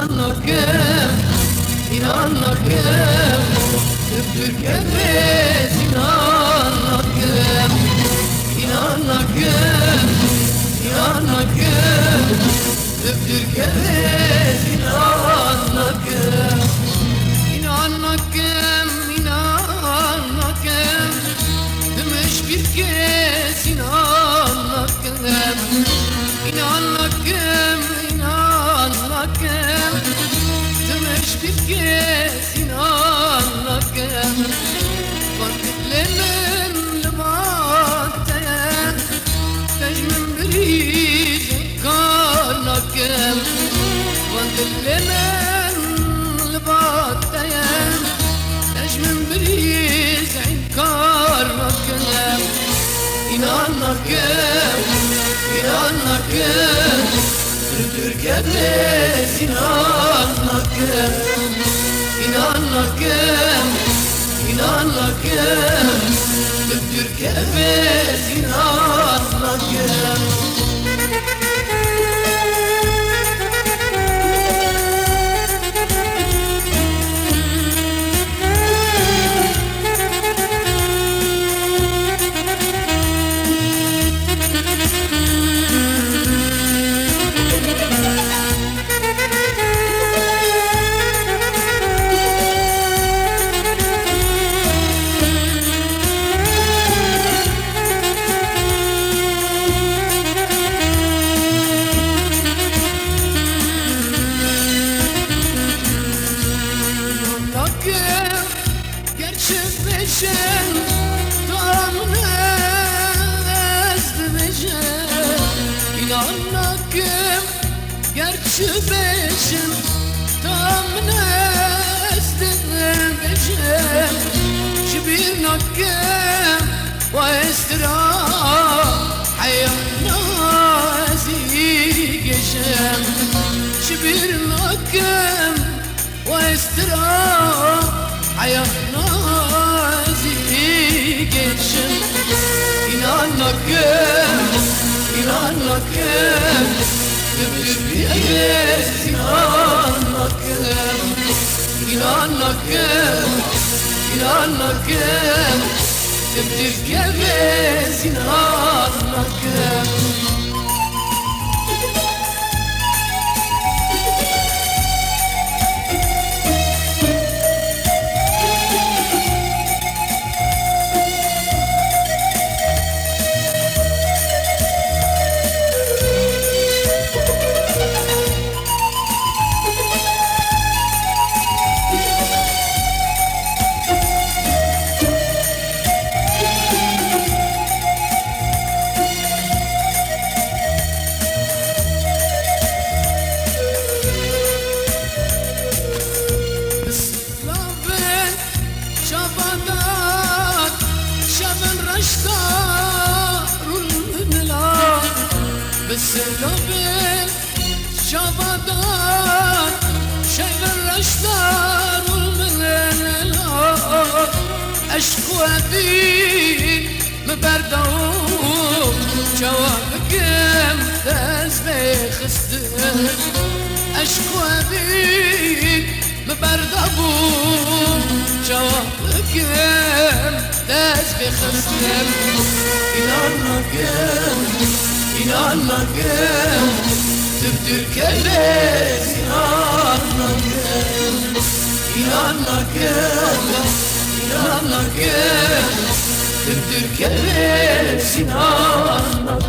inanmakem, inanmakem, Türk'emiz inanmakem, inanmakem, inanmakem, Türk'emiz inanmakem, inanmakem, inanmakem, demiş bir kez inanmakem, inanmakem, inanmakem, demiş bir kez inanmakem, Kandillemin libatteye, tecmin biriz karnakem, Kandillemin libatteye, tecmin biriz karnakem, inanmakem, inanmakem, Türk'emiz inanmakem, inanmakem, inanmakem, Türk'emiz inanmakem. Gerçekleşen tam nezdileşen İnanmakem gerçekleşen tam nezdileşen Şibirnakem ve estira hayatna ziygeşen Şibirnakem ve estira hayatna ziygeşen İnanmakem, inanmakem, Türk'emiz inanmakem, inanmakem, inanmakem, Türk'emiz inanmakem. بالسلوبين شبادان شايف الرشدار والمنالات أشكو أبيك مبردون جوابك ممتاز بخستن أشكو أبيك مبردون جوابك ممتاز بخستن İnanmakem, Türk'emiz inanmakem, inanmakem, inanmakem, Türk'emiz inanmakem.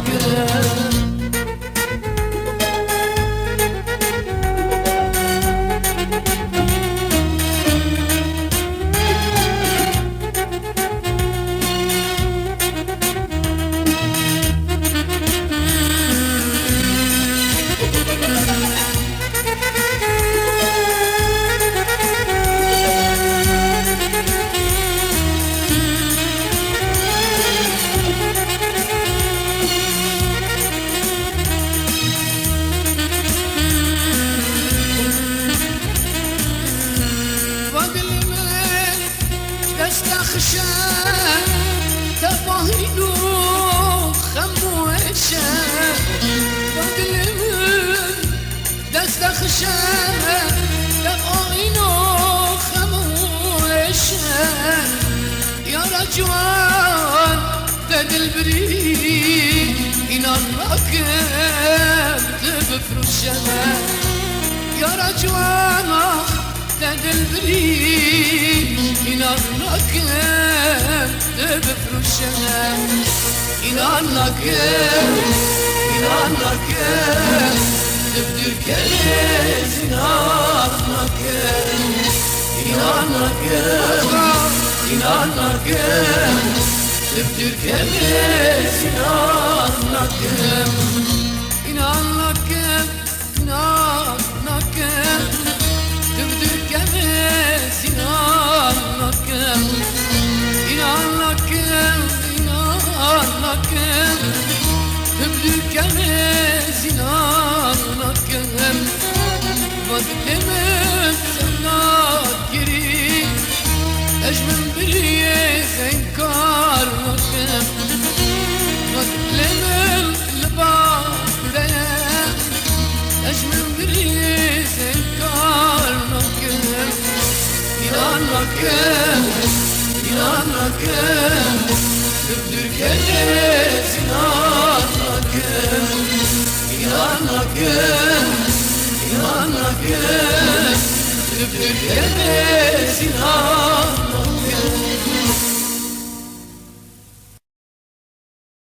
دلبري إنانك بفرشنا يا رجوانا دلبري إنانك بفرشنا إنانك تبدل كنز إنانك تبدل كنز إنانك تبدل كنز إنانك تبدل كنز وقتمت سنات كريم أجمل بريز إنكار نكم وقتمت لبارة أجمل بريز إنكار نكم إنانك تبدل كنز إنانك تبدل كنز